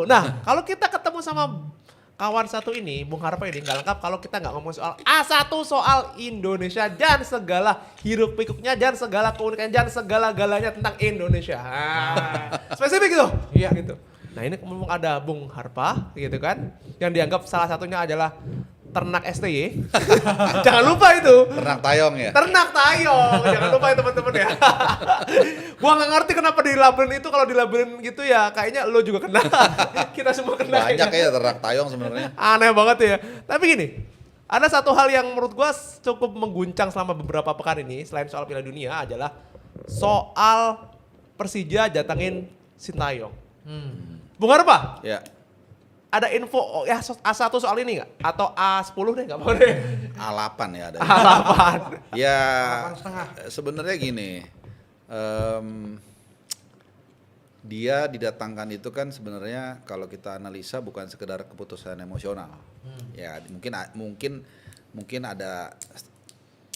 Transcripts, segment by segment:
Nah, kalau kita ketemu sama kawan satu ini, Bung Harpa ini nggak lengkap kalau kita nggak ngomong soal A1, soal Indonesia dan segala hiruk pikuknya dan segala keunikan dan segala galanya tentang Indonesia. Spesifik gitu. Iya gitu. Nah ini ngomong ada Bung Harpa gitu kan, yang dianggap salah satunya adalah ternak STY. Jangan lupa itu. Ternak tayong ya? Ternak tayong, jangan lupa ya teman-teman ya. Gua nggak ngerti kenapa dilabelin itu, kalau dilabelin gitu ya kayaknya lo juga kena. Kita semua kena. Banyak ya ternak tayong sebenarnya. Aneh banget ya. Tapi gini, ada satu hal yang menurut gua cukup mengguncang selama beberapa pekan ini, selain soal Piala Dunia adalah soal Persija datangin Sintayong. Bung Harpa, Ya. ada info ya A1 soal ini nggak? Atau A10 deh, nggak mau deh. A8 ya ada. A8. Ya 8,5. sebenarnya gini, dia didatangkan itu kan sebenarnya kalau kita analisa bukan sekedar keputusan emosional. Ya mungkin ada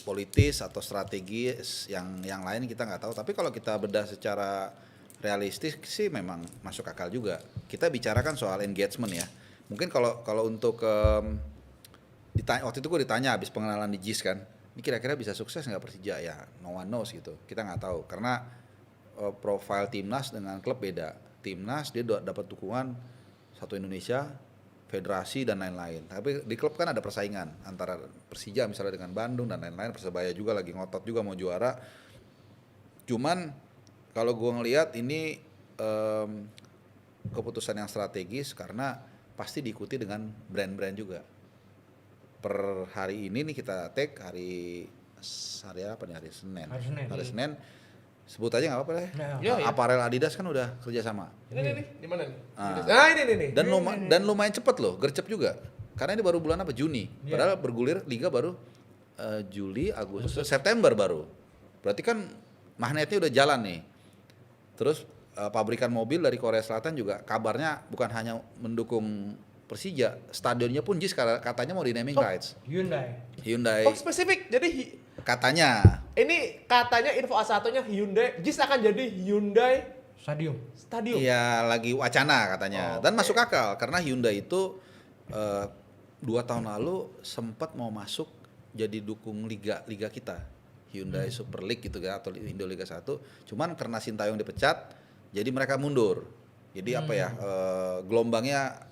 politis atau strategi yang lain kita nggak tahu. Tapi kalau kita bedah secara realistis sih memang masuk akal juga. Kita bicarakan soal engagement ya. Mungkin kalau untuk waktu itu gue ditanya habis pengenalan di JIS kan, ini kira-kira bisa sukses nggak Persija? Ya no one knows gitu. Kita nggak tahu karena profil timnas dengan klub beda. Timnas dia dapat dukungan satu Indonesia, federasi dan lain-lain. Tapi di klub kan ada persaingan antara Persija misalnya dengan Bandung dan lain-lain. Persebaya juga lagi ngotot juga mau juara. Cuman kalau gue ngelihat ini keputusan yang strategis karena pasti diikuti dengan brand-brand juga. Per hari ini nih kita take hari apa nih, hari Senin. Hari Senin. Sebut aja nggak apa-apa deh. Ya. Aparel Adidas kan udah kerjasama. Ini nih, di mana nih? Ah. Ini. Dan lumayan cepet loh, gercep juga. Karena ini baru bulan apa? Juni. Padahal bergulir liga baru Juli, Agustus, September baru. Berarti kan magnetnya udah jalan nih. Terus pabrikan mobil dari Korea Selatan juga kabarnya bukan hanya mendukung Persija, stadionnya pun JIS katanya mau di naming rights. Hyundai. Oh spesifik, jadi Katanya. ini katanya info A1-nya Hyundai, JIS akan jadi Hyundai Stadium. Iya lagi wacana katanya. Dan masuk akal karena Hyundai itu 2 tahun lalu sempat mau masuk jadi dukung liga kita. Hyundai Super League gitu kan atau Indo Liga 1. Cuman karena Sintayong dipecat jadi mereka mundur. Jadi gelombangnya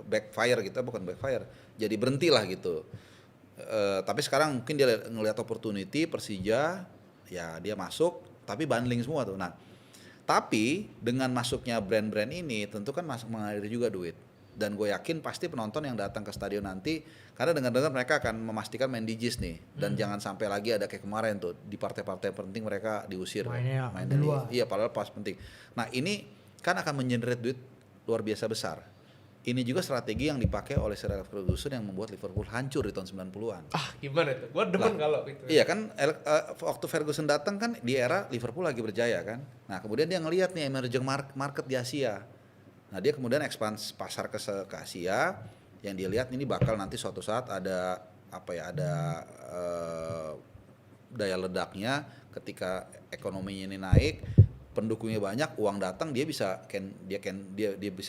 backfire gitu, bukan backfire. Jadi berhentilah gitu. Tapi sekarang mungkin dia ngelihat opportunity Persija, ya dia masuk, tapi bundling semua tuh. Nah, tapi dengan masuknya brand-brand ini tentu kan mengalir juga duit. Dan gue yakin pasti penonton yang datang ke stadion nanti, karena dengar-dengar mereka akan memastikan main di JIS nih. Dan jangan sampai lagi ada kayak kemarin tuh, di partai-partai penting mereka diusir. Main di luar. Iya, padahal pas penting. Nah ini kan akan mengenerate duit luar biasa besar. Ini juga strategi yang dipakai oleh Sir Alex Ferguson yang membuat Liverpool hancur di tahun 90-an. Gimana itu? Gua demen kalau gitu. Iya kan, waktu Ferguson datang kan di era Liverpool lagi berjaya kan. Nah kemudian dia ngelihat nih emerging market di Asia. Nah dia kemudian expand pasar ke Asia, yang dia lihat ini bakal nanti suatu saat ada daya ledaknya ketika ekonominya ini naik. Pendukungnya banyak, uang datang, dia bisa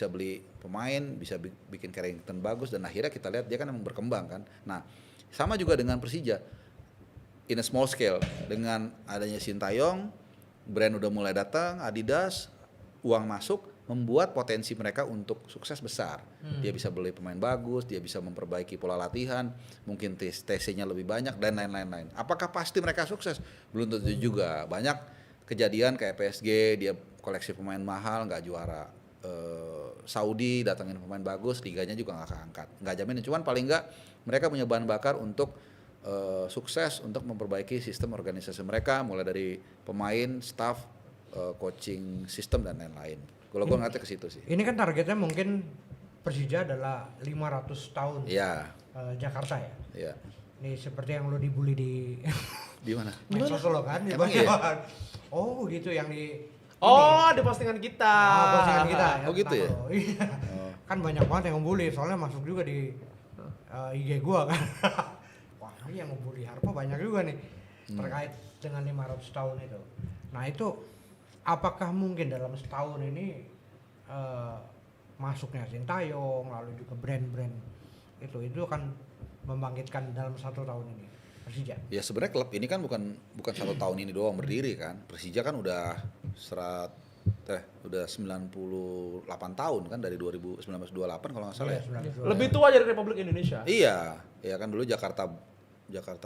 beli pemain, bisa bikin Carrington bagus, dan akhirnya kita lihat dia kan memang berkembang kan. Nah, sama juga dengan Persija in a small scale, dengan adanya Sintayong, brand udah mulai datang, Adidas, uang masuk, membuat potensi mereka untuk sukses besar. Dia bisa beli pemain bagus, dia bisa memperbaiki pola latihan, mungkin TC-nya lebih banyak dan lain-lain. Apakah pasti mereka sukses? Belum tentu juga. Banyak kejadian kayak PSG, dia koleksi pemain mahal nggak juara. Saudi datangin pemain bagus, liganya juga nggak keangkat. Nggak jamin, cuman paling nggak mereka punya bahan bakar untuk sukses untuk memperbaiki sistem organisasi mereka, mulai dari pemain, staff, coaching system dan lain-lain. Kalau gue ngeliatnya ke situ sih. Ini kan targetnya mungkin Persija adalah 500 tahun. Iya. Jakarta ya. Iya. Ini seperti yang lo dibully di Di mana? medsos lo kan. Emang iya? Oh gitu yang di di postingan kita. postingan kita ya. Oh gitu ya? Iya. Kan banyak banget yang ngebully, soalnya masuk juga di IG gua kan. Wah ini yang ngebully Harpa banyak juga nih terkait dengan 500 tahun itu. Nah itu apakah mungkin dalam setahun ini masuknya Sintayong, lalu juga brand-brand itu akan membangkitkan dalam 1 tahun ini Persija. Ya sebenarnya klub ini kan bukan 1 tahun ini doang berdiri kan. Persija kan udah 98 tahun kan dari 1928 kalau nggak salah ya. Iya, 92. Lebih tua dari Republik Indonesia. Iya, ya kan dulu Jakarta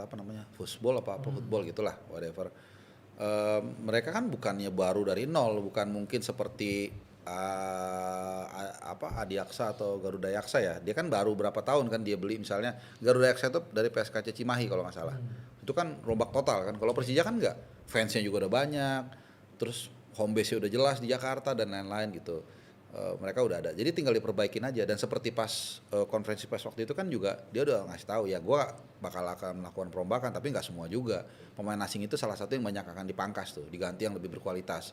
apa namanya, football football gitulah, whatever. Mereka kan bukannya baru dari nol, bukan mungkin seperti Adiaksa atau Garuda Yaksa ya. Dia kan baru berapa tahun kan dia beli, misalnya Garuda Yaksa itu dari PSKC Cimahi kalau nggak salah. Itu kan rombak total kan. Kalau Persija kan nggak, fansnya juga udah banyak, terus home base-nya udah jelas di Jakarta dan lain-lain gitu. Mereka udah ada, jadi tinggal diperbaikin aja. Dan seperti pas konferensi pers waktu itu kan juga dia udah ngasih tahu ya, gue bakal akan melakukan perombakan, tapi nggak semua juga. Pemain asing itu salah satu yang banyak akan dipangkas tuh, diganti yang lebih berkualitas.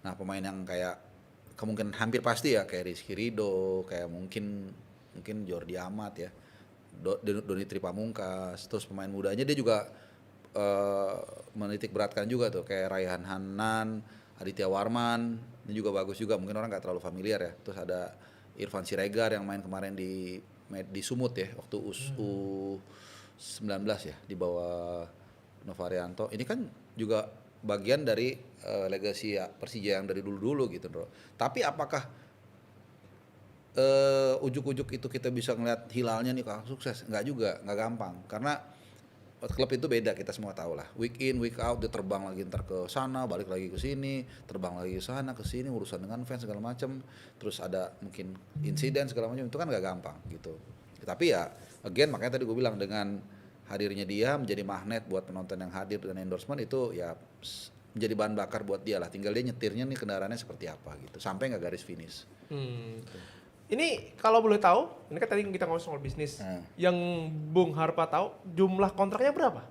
Nah pemain yang kayak kemungkinan hampir pasti ya kayak Rizky Ridho, kayak mungkin Jordi Amat ya, Doni Tripamungkas, terus pemain mudanya dia juga menitik beratkan juga tuh kayak Raihan Hanan, Aditya Warman, ini juga bagus juga, mungkin orang nggak terlalu familiar ya. Terus ada Irfan Siregar yang main kemarin di Sumut ya, waktu U19 ya, di bawah Novarianto. Ini kan juga bagian dari legasi Persija yang dari dulu-dulu gitu bro. Tapi apakah ujuk-ujuk itu kita bisa ngeliat hilalnya nih kalau sukses? Nggak juga, nggak gampang. Karena klub itu beda, kita semua tahu lah. Week in, week out, dia terbang lagi ntar ke sana, balik lagi ke sini, terbang lagi ke sana, ke sini, urusan dengan fans segala macam. Terus ada mungkin insiden segala macam, itu kan nggak gampang gitu. Tapi ya, again makanya tadi gue bilang dengan hadirnya dia menjadi magnet buat penonton yang hadir dan endorsement itu ya menjadi bahan bakar buat dia lah. Tinggal dia nyetirnya nih kendaraannya seperti apa gitu, sampai nggak garis finish. Ini kalau boleh tahu, ini kan tadi kita ngomong soal bisnis. Yang Bung Harpa tahu jumlah kontraknya berapa?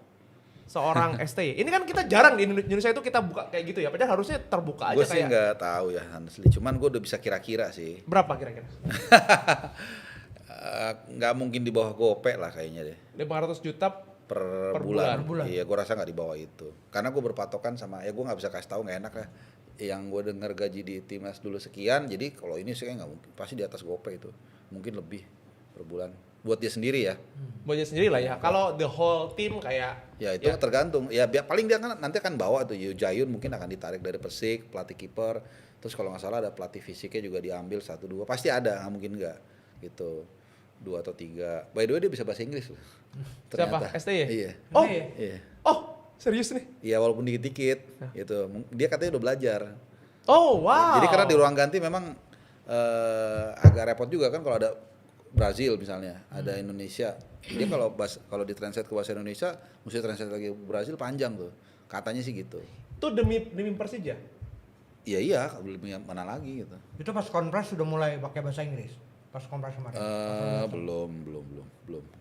Seorang STY. Ini kan kita jarang di Indonesia itu kita buka kayak gitu ya. Padahal harusnya terbuka aja Gue sih kayak. nggak tahu ya honestly. Cuman gue udah bisa kira-kira sih. Berapa kira-kira? Nggak mungkin di bawah gope lah kayaknya deh. 500 juta Per bulan. bulan. Iya, gue rasa nggak di bawah itu. Karena gue berpatokan sama, ya gue nggak bisa kasih tahu, nggak enak ya. Yang gue dengar gaji di timnas dulu sekian, jadi kalau ini sih kayak nggak mungkin, pasti di atas gope itu, mungkin lebih per bulan. Buat dia sendiri ya. Buatnya sendiri lah ya. Kalau the whole team kayak. Ya itu tergantung. Ya paling dia kan nanti akan bawa tuh Yu Jayun mungkin akan ditarik dari Persik, pelatih kiper. Terus kalau nggak salah ada pelatih fisiknya juga diambil 1-2, pasti ada, nggak mungkin nggak gitu. 2 atau 3. By the way dia bisa bahasa Inggris loh. Siapa? STY? Iya. Oh. Iya. Oh, serius nih? Iya walaupun dikit-dikit gitu. Dia katanya udah belajar. Oh, wow. Jadi karena di ruang ganti memang agak repot juga kan kalau ada Brazil misalnya, ada Indonesia. Dia kalau ditranslate ke bahasa Indonesia, mesti translate lagi ke Brazil panjang tuh. Katanya sih gitu. Itu demi Persija. Iya, belum mana lagi gitu. Itu pas konferensi sudah mulai pakai bahasa Inggris. Pas konferensi kemarin. Belum.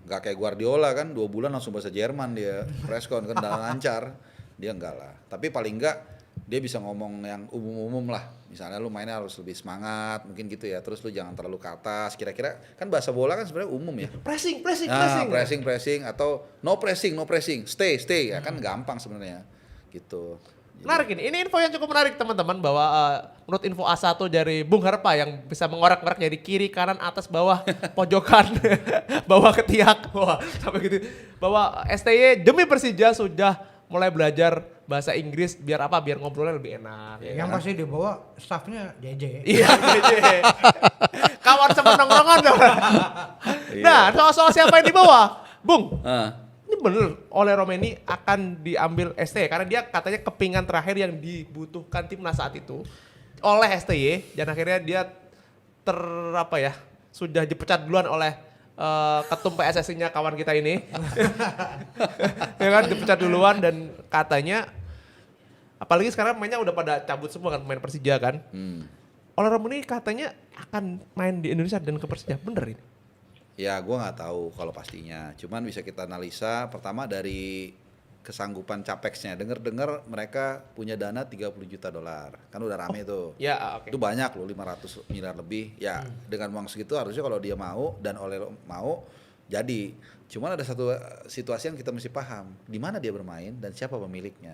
Nggak kayak Guardiola kan 2 bulan langsung bahasa Jerman dia preskon kan dan lancar. Dia enggak lah. Tapi paling enggak dia bisa ngomong yang umum-umum lah. Misalnya lu mainnya harus lebih semangat, mungkin gitu ya. Terus lu jangan terlalu ke atas. Kira-kira kan bahasa bola kan sebenarnya umum ya. Pressing. Pressing atau no pressing, stay ya kan gampang sebenarnya. Gitu. Menarik ini info yang cukup menarik teman-teman bahwa menurut info A1 dari Bung Harpa yang bisa mengorek-ngorek dari kiri, kanan, atas, bawah, pojokan, bawah ketiak, wah sampai gitu. Bahwa STY demi Persija sudah mulai belajar bahasa Inggris biar apa? Biar ngobrolnya lebih enak. Ya Yang kan? pasti di bawah staffnya JJ. Iya, kawan semenongrongan dong. Nah, soal siapa yang di bawah, Bung? Ini bener oleh Romeni akan diambil STY karena dia katanya kepingan terakhir yang dibutuhkan timnas saat itu oleh STY dan akhirnya dia sudah dipecat duluan oleh ketum PSSI-nya kawan kita ini. Ya kan dipecat duluan dan katanya apalagi sekarang mainnya udah pada cabut semua kan pemain Persija kan. Oleh Romeni katanya akan main di Indonesia dan ke Persija, bener ini? Ya gue nggak tahu kalau pastinya, cuman bisa kita analisa pertama dari kesanggupan Capexnya. Dengar mereka punya dana $30 juta, kan udah rame tuh. Ya oke. Itu banyak loh, 500 miliar lebih. Ya dengan uang segitu harusnya kalau dia mau dan oleh mau jadi. Cuman ada satu situasi yang kita mesti paham, di mana dia bermain dan siapa pemiliknya.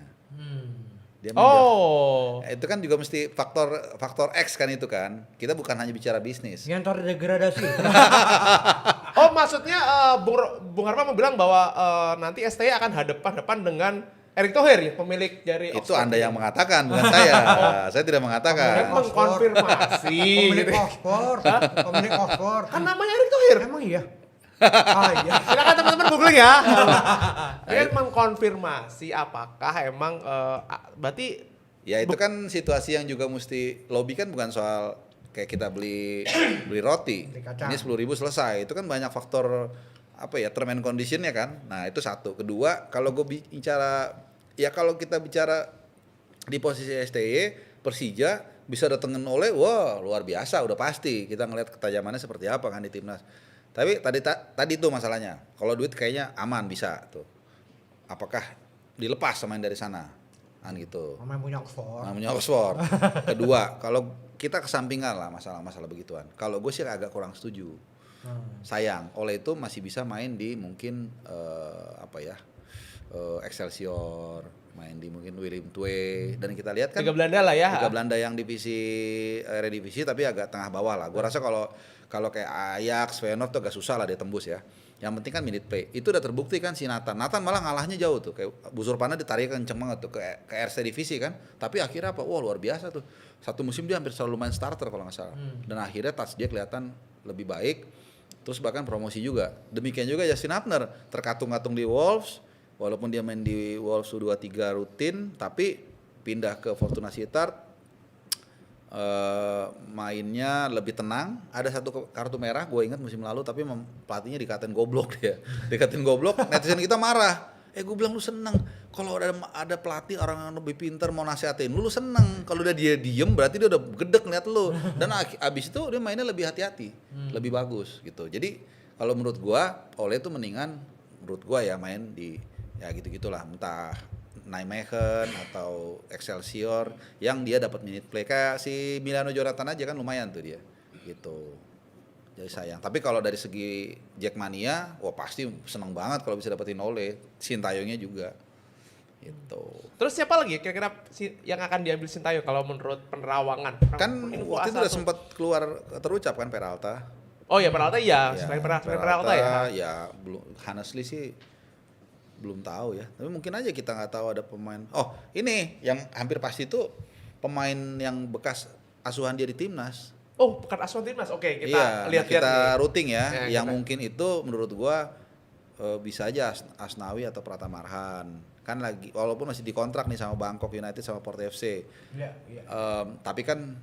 Dia Oh. itu kan juga mesti faktor X kan itu kan. Kita bukan hanya bicara bisnis. Yang terdegradasi. Oh, maksudnya Bung Harpa mau bilang bahwa nanti STY akan hadapan-hadapan dengan Erick Thohir ya, pemilik dari Itu Oxford. Anda yang mengatakan, bukan saya. Saya tidak mengatakan. Mengkonfirmasi. Pemilik gitu. Oxford. Pemilik Oxford. Kan namanya Erick Thohir. Emang iya? Ah iya. Silakan teman-teman googling ya. Dia mengkonfirmasi apakah emang berarti Ya itu kan situasi yang juga mesti lobby kan bukan soal kayak kita beli roti. Beli kacang. Ini 10.000 selesai. Itu kan banyak faktor apa ya term and conditionnya kan. Nah itu satu. Kedua kalau gue bicara ya kalau kita bicara di posisi STY Persija bisa datengin oleh wah luar biasa udah pasti kita ngeliat ketajamannya seperti apa kan di timnas. Tapi tadi tuh masalahnya. Kalau duit kayaknya aman bisa tuh. Apakah dilepas sama yang dari sana? Kan gitu. Namanya punya Oxford. Namanya Oxford. Kedua, kalau kita kesampingan lah masalah-masalah begituan. Kalau gue sih agak kurang setuju. Sayang, Ole itu masih bisa main di mungkin Excelsior, main di mungkin Willem II dan kita lihat kan Liga Belanda lah ya. Liga Belanda yang divisi Eredivisie tapi agak tengah bawah lah. Gue rasa kalau kayak Ajax, Feyenoord tuh agak susah lah dia tembus ya. Yang penting kan minute play. Itu udah terbukti kan si Nathan. Nathan malah ngalahnya jauh tuh. Kayak Busurpana ditarik kenceng banget tuh ke RC divisi kan. Tapi akhirnya apa? Wah luar biasa tuh. Satu musim dia hampir selalu main starter kalau nggak salah. Dan akhirnya touch dia kelihatan lebih baik. Terus bahkan promosi juga. Demikian juga Justin Hapner terkatung-katung di Wolves. Walaupun dia main di Wolves U23 rutin, tapi pindah ke Fortuna Sittard. Mainnya lebih tenang. Ada satu kartu merah gue ingat musim lalu, tapi pelatihnya dikatain goblok dia. Dikatain goblok, netizen kita marah. Gue bilang lu seneng kalau ada pelatih orang yang lebih pintar mau nasihatin lu seneng. Kalau udah dia diem berarti dia udah gedek ngeliat lu. Dan abis itu dia mainnya lebih hati-hati, lebih bagus gitu. Jadi kalau menurut gue Ole itu mendingan menurut gue ya main di ya gitu-gitulah, entah Nijmegen atau Excelsior yang dia dapat minute play kayak si Milano Jonathan aja kan lumayan tuh dia gitu. Jadi sayang. Tapi kalau dari segi Jackmania, wah pasti seneng banget kalau bisa dapetin Ole. Sintayongnya juga gitu. Terus siapa lagi kira-kira yang akan diambil Sintayong kalau menurut penerawangan? Kan waktu itu udah sempat keluar terucap kan Peralta. Oh ya Peralta iya, Ya, selain Peralta ya. Ya belum honestly sih belum tahu ya. Tapi mungkin aja kita nggak tahu ada pemain. Oh ini yang hampir pasti itu pemain yang bekas asuhan dia di timnas. Oh bukan asuhan timnas, oke kita Iya, lihat kita routing ya. Ya, Yang kita. mungkin itu menurut gua bisa aja Asnawi atau Pratama Arhan. Kan lagi walaupun masih dikontrak nih sama Bangkok United sama Porto FC. Iya, iya. Tapi kan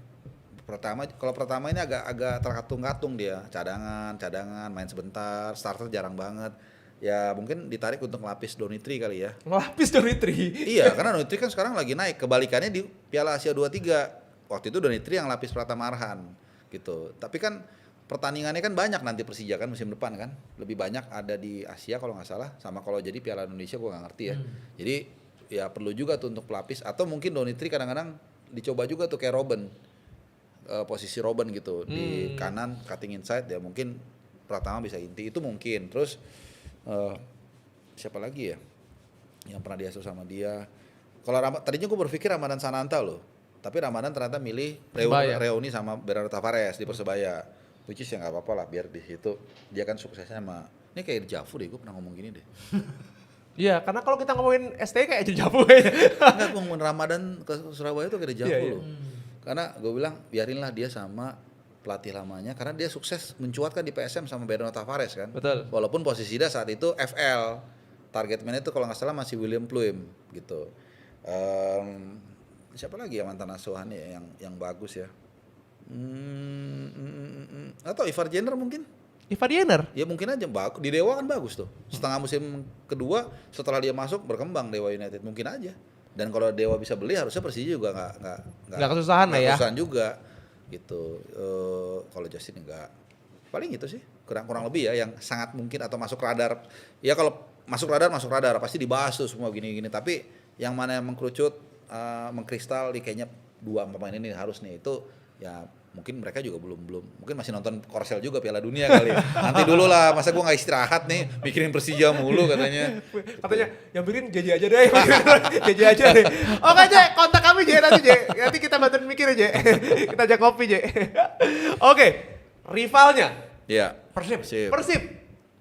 kalau pertama ini agak terkatung-katung dia, cadangan main sebentar, starter jarang banget. Ya mungkin ditarik untuk ngelapis Donitri kali ya. Ngelapis Donitri. Iya, karena Donitri kan sekarang lagi naik. Kebalikannya di Piala Asia 23. Waktu itu Donitri yang lapis Pratama Arhan gitu. Tapi kan pertandingannya kan banyak nanti Persija kan musim depan kan. Lebih banyak ada di Asia kalau nggak salah. Sama kalau jadi Piala Indonesia gua nggak ngerti ya. Jadi ya perlu juga tuh untuk pelapis. Atau mungkin Donitri kadang-kadang dicoba juga tuh kayak Robben. Posisi Robben gitu. Di kanan cutting inside ya mungkin Pratama bisa inti. Itu mungkin. Terus siapa lagi ya yang pernah diasuh sama dia? Kalau tadinya gue berpikir Ramadan Sananta loh, tapi Ramadan ternyata milih Reuni sama Bernardo Tavares di Persebaya, which is ya nggak apa-apa lah biar di situ dia kan suksesnya sama ini kayak Javu deh, gue pernah ngomong gini deh. Iya, karena kalau kita ngomongin STY kayak Javu kayaknya. Enggak, gue ngomongin Ramadan ke Surabaya tuh kayak Javu Iya. loh, karena gue bilang biarinlah dia sama pelatih lamanya karena dia sukses mencuatkan di PSM sama Bernardo Tavares kan. Betul. Walaupun posisi dia saat itu FL. Target man itu kalau nggak salah masih William Pluim gitu. Siapa lagi ya mantan asuhannya yang bagus ya? Atau Ivar Jenner mungkin? Ivar Jenner. Ya mungkin aja bagus. Di Dewa kan bagus tuh. Setengah musim kedua setelah dia masuk berkembang Dewa United mungkin aja. Dan kalau Dewa bisa beli harusnya Persija juga Nggak kesusahan lah ya. Kesusahan juga gitu. Kalau Justin enggak. Paling itu sih kurang lebih ya yang sangat mungkin atau masuk radar. Ya kalau masuk radar pasti dibahas tuh semua gini-gini. Tapi yang mana yang mengkerucut, mengkristal di kayaknya 2 pemain ini harus nih itu ya mungkin mereka juga belum mungkin masih nonton Korsel juga Piala Dunia kali. Nanti dulu lah, masa gua nggak istirahat nih mikirin Persija mulu katanya. Katanya yang bikin JJ aja deh, JJ aja deh. Oke J, kontak kami J nanti J. Nanti kita bantuin mikir J. Kita ajak kopi J. Oke, rivalnya Iya. Persib. Persib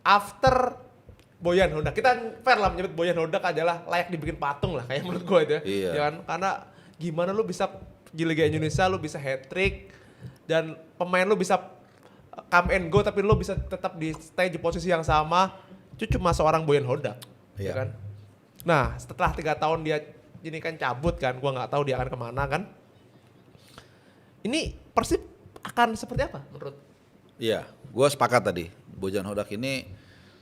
after Boyan Hodak. Kita fair lah menyebut Boyan Hodak adalah layak dibikin patung lah kayak menurut gue itu ya. Iya. Ya kan? Karena gimana lu bisa di Liga Indonesia lu bisa hat-trick dan pemain lu bisa come and go tapi lu bisa tetap di stay di posisi yang sama. Itu cuma seorang Boyan Hodak. Iya. Ya kan? Nah, setelah 3 tahun dia ini kan cabut kan, gua nggak tahu dia akan kemana kan. Ini Persib akan seperti apa menurut? Iya, gue sepakat tadi. Bojan Hodak ini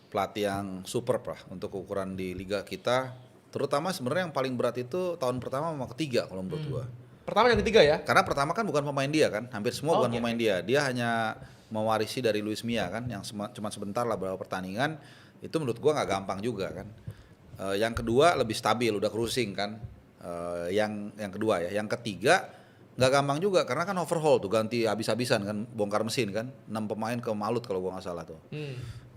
pelatih yang super lah untuk ukuran di liga kita. Terutama sebenarnya yang paling berat itu tahun pertama sama ketiga kalau menurut gue. Pertama yang ketiga ya? Karena pertama kan bukan pemain dia kan, hampir semua bukan Oke. pemain dia. Dia hanya mewarisi dari Luis Mia kan, yang cuma sebentar lah beberapa pertandingan. Itu menurut gue nggak gampang juga kan. Yang kedua lebih stabil, udah cruising kan. Yang kedua ya, yang ketiga nggak gampang juga karena kan overhaul tuh, ganti habis-habisan kan, bongkar mesin kan, 6 pemain ke Malut kalau gua nggak salah tuh.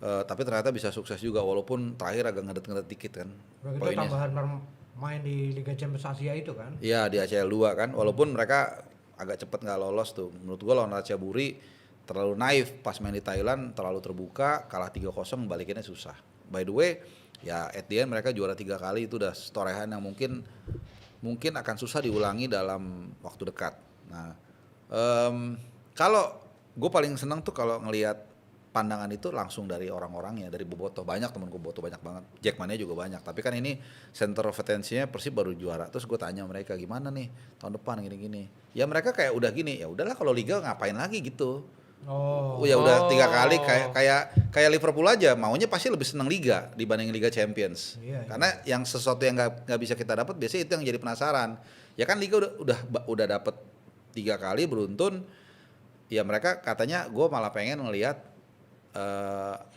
Tapi ternyata bisa sukses juga walaupun terakhir agak ngedet-ngedet dikit kan. Udah gitu Poinnya. tambahan main di Liga Champions Asia itu kan. Iya di ACL 2 kan, walaupun mereka agak cepet nggak lolos tuh. Menurut gua lawan Ratchaburi terlalu naif pas main di Thailand, terlalu terbuka, kalah 3-0 balikinnya susah. By the way, ya at the end mereka juara 3 kali itu udah torehan yang mungkin akan susah diulangi dalam waktu dekat. Nah, kalau gue paling seneng tuh kalau ngelihat pandangan itu langsung dari orang-orangnya, dari Bobotoh. Banyak temen gue Bobotoh banyak banget, Jackmania juga banyak. Tapi kan ini center of attention-nya Persib baru juara. Terus gue tanya mereka gimana nih tahun depan gini-gini. Ya mereka kayak udah gini, ya udahlah kalau liga ngapain lagi gitu. Oh. Ya udah 3 kali kayak Liverpool aja maunya pasti lebih seneng liga dibanding Liga Champions. Iya, iya. Karena yang sesuatu yang nggak bisa kita dapat biasanya itu yang jadi penasaran. Ya kan liga udah dapat 3 kali beruntun. Ya mereka katanya gue malah pengen ngelihat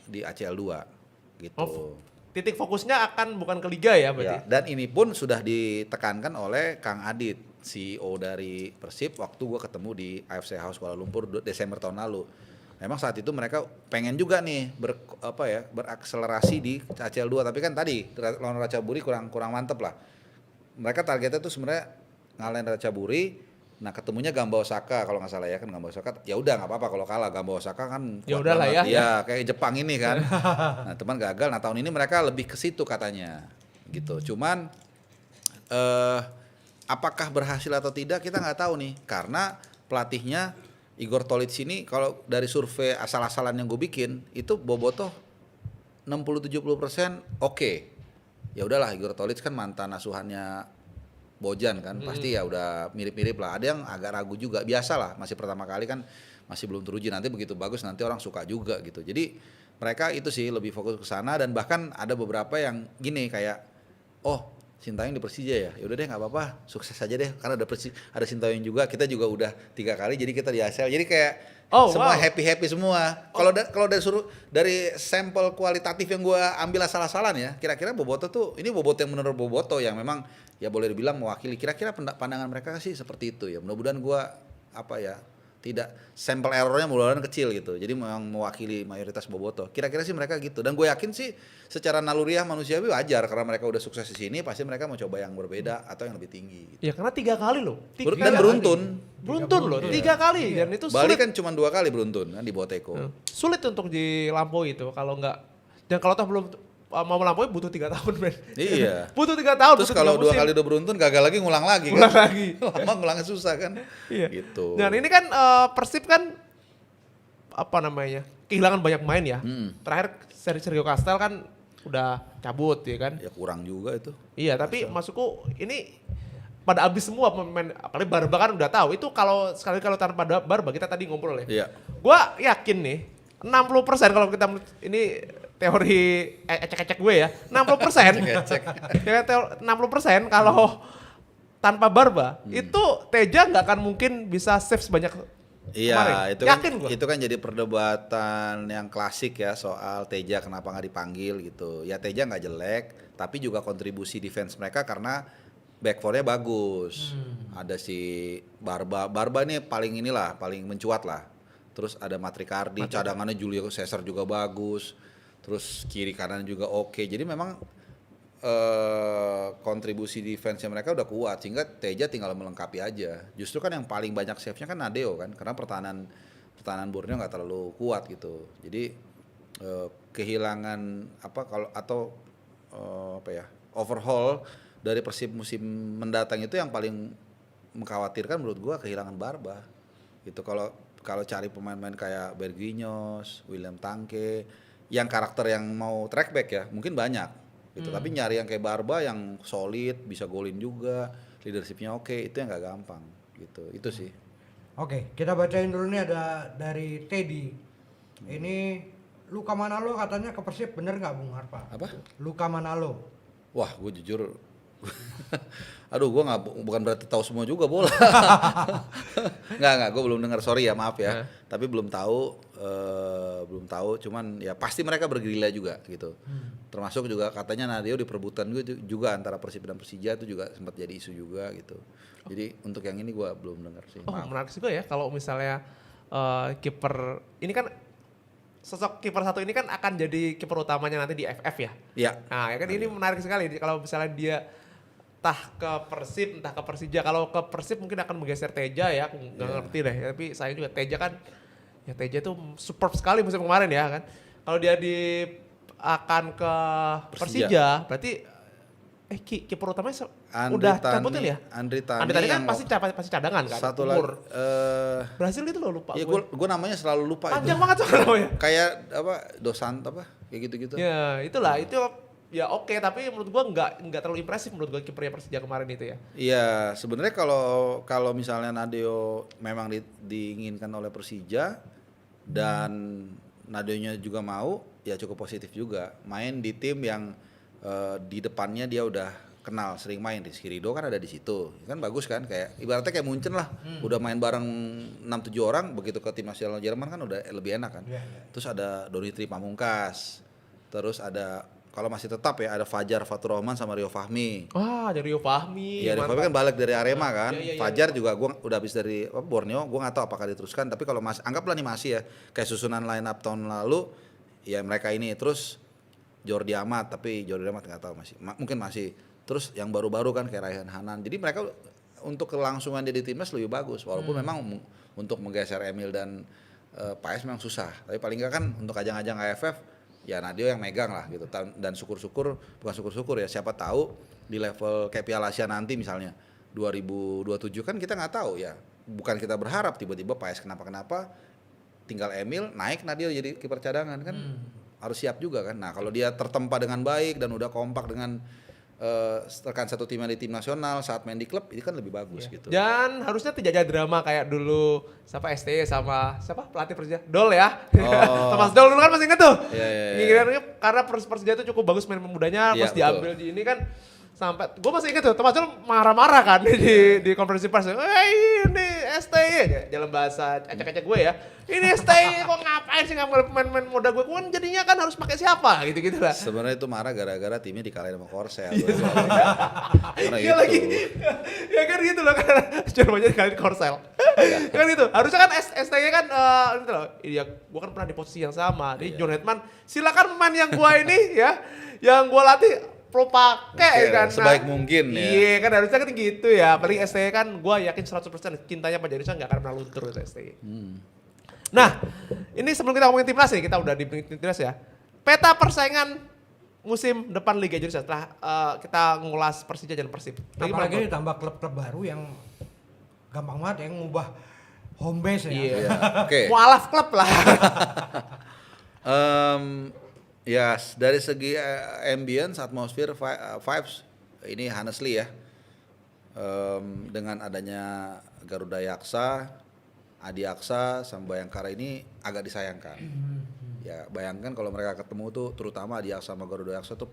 di ACL 2 gitu. Oh, titik fokusnya akan bukan ke liga ya berarti. Ya, dan ini pun sudah ditekankan oleh Kang Adit, CEO dari Persib waktu gue ketemu di AFC House Kuala Lumpur Desember tahun lalu. Memang saat itu mereka pengen juga nih berakselerasi di ACL 2, tapi kan tadi lawan Ratchaburi kurang mantep lah. Mereka targetnya tuh sebenarnya ngalahin Ratchaburi. Nah ketemunya Gamba Osaka kalau nggak salah ya kan, Gamba Osaka. Ya udah nggak apa-apa kalau kalah, Gamba Osaka kan Ya kuat udahlah banget. ya. Iya kayak Jepang ini kan. Nah teman gagal. Nah tahun ini mereka lebih ke situ katanya gitu. Cuman apakah berhasil atau tidak kita nggak tahu nih, karena pelatihnya Igor Tolic ini kalau dari survei asal-asalan yang gue bikin itu Bobotoh 60-70% oke. Ya udahlah, Igor Tolic kan mantan asuhannya Bojan kan, pasti ya udah mirip-mirip lah. Ada yang agak ragu juga, biasa lah, masih pertama kali kan, masih belum teruji. Nanti begitu bagus nanti orang suka juga gitu. Jadi mereka itu sih lebih fokus ke sana, dan bahkan ada beberapa yang gini kayak, oh Sintayong di Persija ya, yaudah deh nggak apa-apa, sukses aja deh, karena ada Sintayong juga, kita juga udah 3 kali, jadi kita di ACL, jadi kayak semua happy semua. Kalau dari sampel kualitatif yang gue ambil asal-asalan ya, kira-kira Bobotoh tuh, ini Bobotoh yang menurut Bobotoh yang memang ya boleh dibilang mewakili. Kira-kira pandangan mereka sih seperti itu ya. Mudah-mudahan gue tidak sampel errornya mudah-mudahan kecil gitu. Jadi memang mewakili mayoritas Bobotoh. Kira-kira sih mereka gitu. Dan gue yakin sih secara naluriah manusiawi wajar, karena mereka udah sukses di sini, pasti mereka mau coba yang berbeda atau yang lebih tinggi. Gitu. Ya karena 3 kali loh. Dan beruntun. Beruntun loh, 3 kali. Dan itu Bali sulit. kan cuma 2 kali beruntun kan di bawah Teko. Sulit untuk dilampaui itu kalau nggak. Dan kalau toh belum mau melampaui butuh 3 tahun men. Iya. Butuh 3 tahun. Terus butuh kalau 3 2 musim. kali udah beruntun gagal lagi ngulang lagi kan. Ngulang lagi. Lama ngulangnya susah kan. Iya. Gitu. Dan ini kan Persib kan kehilangan banyak main ya. Terakhir Sergio Castel kan udah cabut ya kan. Ya kurang juga itu. Iya, tapi maksudku ini pada habis semua pemain, apalagi Barba kan udah tahu. Itu kalau tanpa Barba, kita tadi ngobrol ya. Iya. Gua yakin nih 60% kalau kita ini teori ecek-ecek gue ya. 60%. Ya 60% kalau tanpa Barba itu Teja nggak akan mungkin bisa save sebanyak kemarin. Iya, itu kan jadi perdebatan yang klasik ya soal Teja kenapa nggak dipanggil gitu. Ya Teja nggak jelek, tapi juga kontribusi defense mereka karena back four-nya bagus. Ada si Barba ini paling mencuat lah. Terus ada Matricardi, cadangannya Julio Cesar juga bagus. Terus kiri kanan juga oke. Jadi memang kontribusi defense-nya mereka udah kuat sehingga Teja tinggal melengkapi aja. Justru kan yang paling banyak save-nya kan Nadeo kan, karena pertahanan Borneo nggak terlalu kuat gitu. Jadi kehilangan overhaul dari Persib musim mendatang itu yang paling mengkhawatirkan menurut gua kehilangan Barba. Gitu. Kalau cari pemain-pemain kayak Bergiños, William Tanque, yang karakter yang mau track back ya, mungkin banyak. Gitu. Tapi nyari yang kayak Barba yang solid, bisa golin juga, leadershipnya oke, itu yang gak gampang gitu. Itu sih. Oke, kita bacain dulu nih, ada dari Teddy. Ini Luka Manalo katanya ke Persib, bener nggak Bung Harpa? Apa? Luka Manalo. Wah, gue jujur aduh, gue bukan berarti tahu semua juga bola. Nggak, gue belum dengar, sorry ya, maaf ya. Tapi belum tahu, cuman ya pasti mereka bergerilya juga gitu. Termasuk juga katanya Nadeo diperebutkan juga antara Persib dan Persija, itu juga sempat jadi isu juga gitu. Jadi untuk yang ini gue belum dengar sih. Oh, menarik juga ya kalau misalnya kiper ini kan sosok kiper satu ini kan akan jadi kiper utamanya nanti di FF ya. Iya. Nah, ya kan ini menarik sekali kalau misalnya dia entah ke Persib, entah ke Persija. Kalau ke Persib mungkin akan menggeser Teja ya, aku nggak ngerti deh. Tapi saya juga Teja kan, ya Teja itu superb sekali musim kemarin ya kan. Kalau dia akan ke Persija, berarti kiper utamanya udah cabutin ya? Andri Tani kan pasti cadangan kan. Satu lagi Brazil itu loh, lupa. Iya, gue namanya selalu lupa. Panjang banget soalnya namanya. Kayak Dos Santos kayak gitu-gitu. Ya itulah, itu ya oke, tapi menurut gua nggak terlalu impresif menurut gua kipernya Persija kemarin itu ya. Iya, sebenarnya kalau misalnya Nadeo memang diinginkan oleh Persija dan Nadeonya juga mau, ya cukup positif juga. Main di tim yang di depannya dia udah kenal, sering main. Rizky Ridho kan ada di situ. Kan bagus kan, kayak ibaratnya kayak Munchen lah. Udah main bareng 6-7 orang, begitu ke tim nasional Jerman kan udah lebih enak kan. Terus ada Donitri Pamungkas. Terus ada, kalau masih tetap ya, ada Fajar Fatur Rahman sama Rio Fahmi. Wah, dari Rio Fahmi. Iya, Rio Fahmi kan balik dari Arema kan. Iya. Fajar juga gue udah habis dari Borneo, gue nggak tahu apakah diteruskan. Tapi kalau anggaplah nih masih ya, kayak susunan line up tahun lalu, ya mereka ini. Terus Jordi Amat, tapi Jordi Amat nggak tahu mungkin masih. Terus yang baru-baru kan kayak Raihan Hanan. Jadi mereka untuk kelangsungan dia di timnas lebih bagus. Walaupun memang untuk menggeser Emil dan Paes memang susah. Tapi paling nggak kan untuk ajang-ajang AFF, ya Nadeo yang megang lah gitu. Dan bukan syukur-syukur ya, siapa tahu di level kayak Piala Asia nanti misalnya 2027 kan kita nggak tahu ya. Bukan kita berharap tiba-tiba Paes kenapa-kenapa, tinggal Emil naik Nadeo jadi kiper cadangan kan. Harus siap juga kan. Nah, kalau dia tertempa dengan baik dan udah kompak dengan rekan satu timnya di tim nasional saat main di klub, ini kan lebih bagus gitu. Dan harusnya tidak ada drama kayak dulu STY sama siapa pelatih Persija, Dol ya. Thomas Dol dulu kan masih inget tuh. Iya. Karena Persija itu cukup bagus main mudanya, Iya, pas diambil di ini kan sampai gue masih inget tuh Thomas Dol marah-marah kan di konferensi pers. Ini STY dalam bahasa acak-acak gue ya. Ini STY kok ngapain sih ngambil pemain-pemain muda gue? Kan jadinya kan harus pakai siapa gitu-gitu lah. Sebenarnya itu marah gara-gara timnya dikalahin sama Korsel. Iya lagi. Ya kan gitu loh, kan Jermannya dikalahin Korsel. Kan gitu. Harusnya kan STY kan gitu loh. Iya, gua kan pernah di posisi yang sama. Di John Hetman, silakan pemain yang gua ini ya, yang gua latih pro pakai kan. Sebaik mungkin ya. Iya kan harusnya kan gitu ya. Paling STY kan gua yakin 100% cintanya Pak Jarisan gak akan pernah luntur itu STY. Nah, ini sebelum kita ngomongin timnas nih, kita udah di timnas ya. Peta persaingan musim depan Liga Indonesia setelah kita ngulas Persija dan Persib. Apalagi ditambah klub-klub baru yang gampang banget yang ngubah home base ya. Iya. Oke. Mualaf klub lah. Ya, dari segi ambience, atmosfer, vibes, ini honestly ya, dengan adanya Garuda Yaksa, Adi Aksa, sama Bayangkara ini agak disayangkan. Ya, bayangkan kalau mereka ketemu tuh, terutama Adi Aksa sama Garuda Yaksa tuh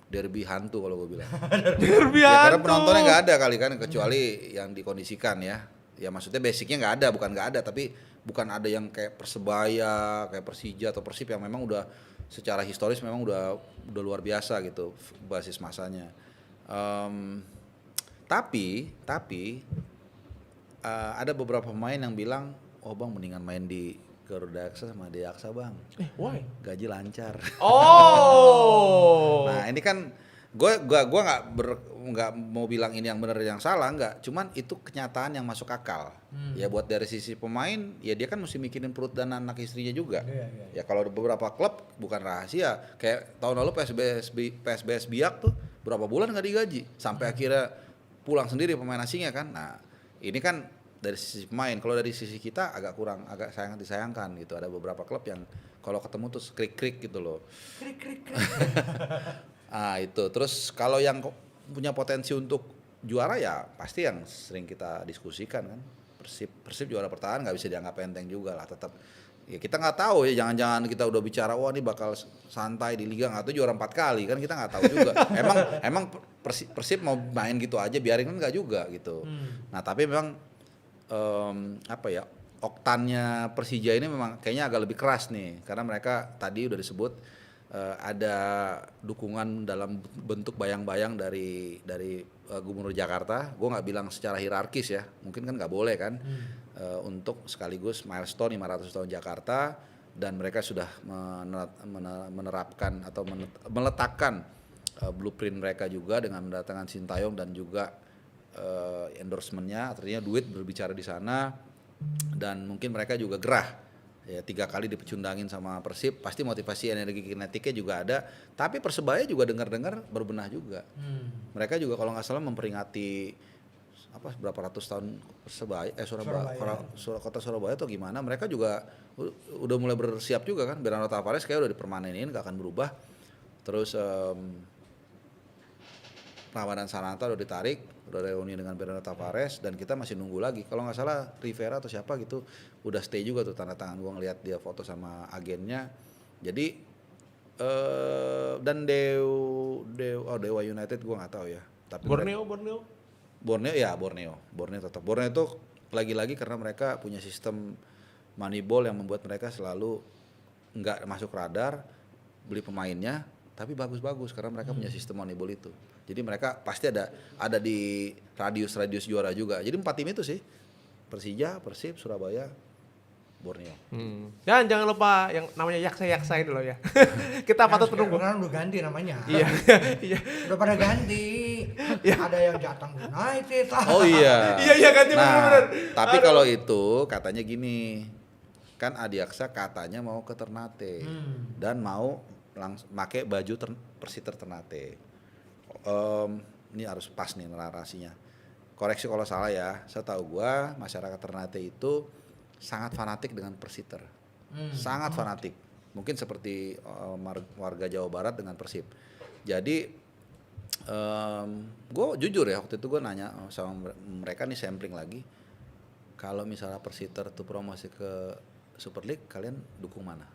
derby hantu kalau gue bilang. Derby Ya, karena hantu. penontonnya nggak ada kali kan, kecuali yang dikondisikan ya. Ya maksudnya basicnya nggak ada, bukan nggak ada, tapi bukan ada yang kayak Persebaya, kayak Persija atau Persib yang memang udah secara historis memang udah luar biasa gitu basis masanya. Tapi ada beberapa pemain yang bilang, oh bang mendingan main di Garuda Aksa sama di Aksa bang, Why? gaji lancar. Oh. Nah ini kan gue nggak mau bilang ini yang benar yang salah, nggak. Cuman itu kenyataan yang masuk akal. Ya buat dari sisi pemain, ya dia kan mesti mikirin perut dan anak istrinya juga. Iya. Ya kalau beberapa klub bukan rahasia, kayak tahun lalu PSBS Biak tuh berapa bulan nggak digaji, sampai akhirnya pulang sendiri pemain asingnya kan. Nah ini kan dari sisi pemain. Kalau dari sisi kita agak kurang, agak disayangkan gitu. Ada beberapa klub yang kalau ketemu tuh krik gitu loh. Krik. Ah itu. Terus kalau yang punya potensi untuk juara ya pasti yang sering kita diskusikan kan. Persib juara bertahan nggak bisa dianggap enteng juga lah. Tetap ya kita nggak tahu ya, jangan-jangan kita udah bicara wah ini bakal santai di liga, nggak tahu juara 4 kali kan, kita nggak tahu juga. emang Persib mau main gitu aja biarin kan nggak juga gitu. Nah tapi memang oktannya Persija ini memang kayaknya agak lebih keras nih, karena mereka tadi udah disebut ada dukungan dalam bentuk bayang-bayang dari Gubernur Jakarta. Gue nggak bilang secara hierarkis ya, mungkin kan nggak boleh kan, untuk sekaligus milestone 500 tahun Jakarta, dan mereka sudah menerapkan atau meletakkan blueprint mereka juga dengan mendatangkan Sintayong dan juga endorsementnya, artinya duit berbicara di sana, dan mungkin mereka juga gerah ya 3 kali dipecundangin sama Persib, pasti motivasi energi kinetiknya juga ada. Tapi Persebaya juga dengar-dengar berbenah juga. Mereka juga kalau nggak salah memperingati berapa ratus tahun Persebaya kota Surabaya atau gimana, mereka juga udah mulai bersiap juga kan. Bernardo Tavares kayak udah dipermanenin, nggak akan berubah. Terus Ramadan Sananta udah ditarik, udah reuni dengan Bernardo Tavares, dan kita masih nunggu lagi. Kalau nggak salah Rivera atau siapa gitu udah stay juga tuh, tanda tangan. Gua ngeliat dia foto sama agennya. Jadi dan Dewa United gua nggak tahu ya. Tapi Borneo. Borneo tetap. Borneo itu lagi-lagi karena mereka punya sistem Moneyball yang membuat mereka selalu nggak masuk radar, beli pemainnya tapi bagus-bagus karena mereka punya sistem Moneyball itu. Jadi mereka pasti ada di radius juara juga. Jadi 4 tim itu sih. Persija, Persib, Surabaya, Borneo. Dan jangan lupa yang namanya Yaksa itu loh ya. Kita patut menunggu. Sekarang udah ganti namanya. Iya. Udah pada ganti. Ada yang Jateng United. Oh iya. Iya ganti benar-benar. Tapi kalau itu katanya gini. Kan Adiaksa katanya mau ke Ternate dan mau langsung pakai baju Persiter Ternate. Ini harus pas nih narasinya. Koreksi kalau salah ya. Setahu gua masyarakat Ternate itu sangat fanatik dengan Persiter. Sangat fanatik. Mungkin seperti warga Jawa Barat dengan Persib. Jadi gue jujur ya, waktu itu gue nanya sama mereka nih, sampling lagi. Kalau misalnya Persiter tuh promosi ke Super League, kalian dukung mana?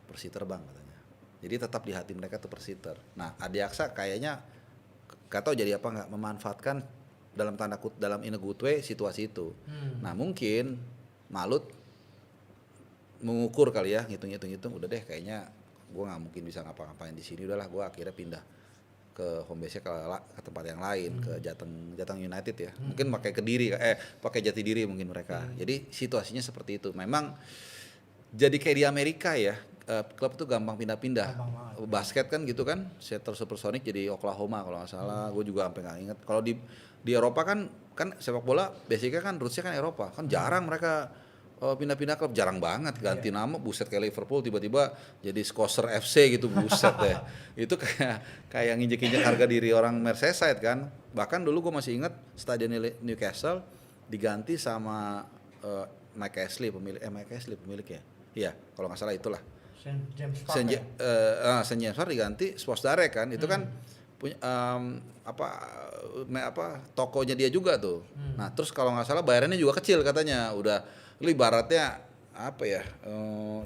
Persiter bang katanya. Jadi tetap di hati mereka tuh Persiter. Nah Adiaksa kayaknya gak tahu jadi apa nggak memanfaatkan dalam in a good way situasi itu. Nah mungkin Malut mengukur kali ya, ngitung udah deh kayaknya gue nggak mungkin bisa ngapa-ngapain di sini, udahlah gue akhirnya pindah ke home base-nya ke tempat yang lain, ke Jateng United ya. Mungkin pakai Jatidiri mungkin mereka. Jadi situasinya seperti itu. Memang jadi kayak di Amerika ya, klub itu gampang pindah-pindah. Basket kan gitu kan, Seattle Supersonics jadi Oklahoma kalau nggak salah. Gue juga sampai nggak inget. Kalau di Eropa kan sepak bola basicnya kan rootsnya kan Eropa. Kan jarang mereka pindah-pindah klub, jarang banget ganti nama. Buset kayak Liverpool tiba-tiba jadi Scouser FC gitu, buset deh. Itu kayak nginjek-injek harga diri orang Merseyside kan. Bahkan dulu gue masih inget stadion Newcastle diganti sama Mike Ashley pemiliknya. Iya, kalau nggak salah itulah. Saint James Park diganti Sports Direct kan. Itu kan punya tokonya dia juga tuh. Nah, terus kalau nggak salah bayarannya juga kecil katanya. Udah ibaratnya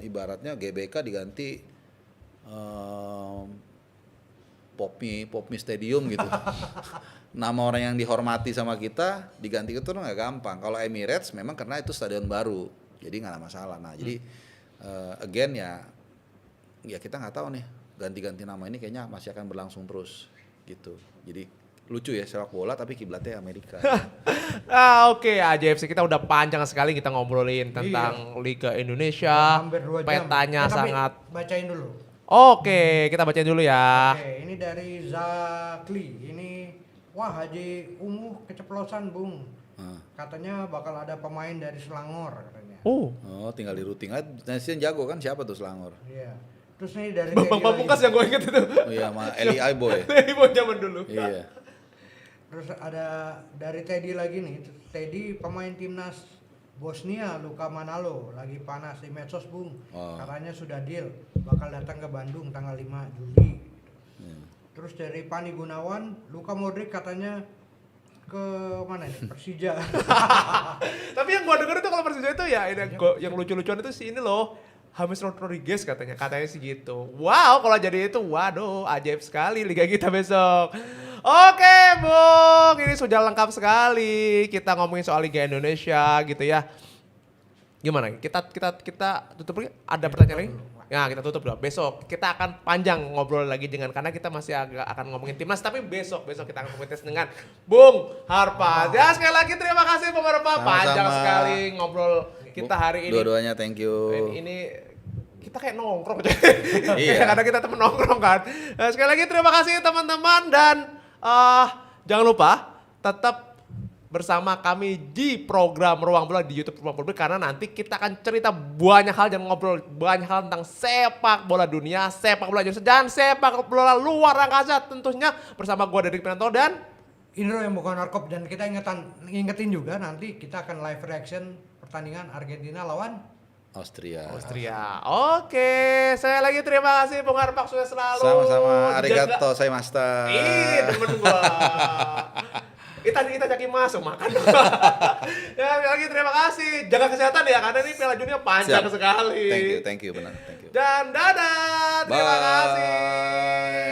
ibaratnya GBK diganti Popmi Stadium gitu. Nama orang yang dihormati sama kita diganti itu nggak gampang. Kalau Emirates memang karena itu stadion baru, jadi nggak ada masalah. Nah jadi again ya kita nggak tahu nih, ganti-ganti nama ini kayaknya masih akan berlangsung terus gitu. Jadi lucu ya sepak bola tapi kiblatnya Amerika. Oke, AJFC kita udah panjang sekali kita ngobrolin tentang Liga Indonesia. Hampir 2 jam. Petanya Tapi sangat. bacain dulu. Oke, kita bacain dulu ya. Oke, ini dari Zakli. Ini wah Haji Ungu keceplosan, Bung. Katanya bakal ada pemain dari Selangor katanya. Oh, tinggal di routing aja. Nasian jago kan siapa tuh Selangor? Iya. Terus nih dari Bang Teddy Pamungkas lagi. yang gue inget itu. Oh iya, sama Eli Aiboy. Ibu zaman dulu. Iya. Terus ada dari Teddy lagi nih. Teddy pemain timnas Bosnia Luka Manalo lagi panas di medsos, Bung. Oh. Katanya sudah deal bakal datang ke Bandung tanggal 5 Juli. Terus dari Pani Gunawan, Luka Modric katanya ke mana nih? Persija. Tapi yang gua denger itu kalau Persija itu ya yang lucu-lucuan itu sih ini loh. James Rodriguez katanya sih gitu. Wow, kalau jadi itu waduh ajaib sekali liga kita besok. Oke, Bung, ini sudah lengkap sekali. Kita ngomongin soal Liga Indonesia gitu ya. Gimana? Kita tutup lagi. Ada pertanyaan lagi? Ya, kita tutup dulu. Besok kita akan panjang ngobrol lagi dengan karena kita masih akan ngomongin timnas tapi besok kita akan ngomongin dengan Bung Harpa. Ya, sekali lagi terima kasih Bung Harpa. Sama-sama. Panjang sekali ngobrol kita hari ini. Dua-duanya thank you. Ini kita kayak nongkrong. Iya. Karena kita temen nongkrong kan. Nah, sekali lagi terima kasih teman-teman dan jangan lupa tetap bersama kami di program Ruang Bola di YouTube Ruang Bola karena nanti kita akan cerita banyak hal dan ngobrol banyak hal tentang sepak bola dunia, sepak bola Indonesia dan sepak bola luar angkasa tentunya bersama gua Deddy Pinanto dan Indro yang bukan Narkop dan kita ingetin juga nanti kita akan live reaction pertandingan Argentina lawan Austria. Oke, saya lagi terima kasih Bung Harpak sudah selalu Sama-sama. dijaga- Arigato, saya master. Ih, temen gua. Kita jadi masuk makan. Ya, sekali lagi terima kasih. Jaga kesehatan ya karena ini Piala Dunia panjang Siap. sekali. Thank you, benar, thank you. Dan dadah, terima Bye. kasih.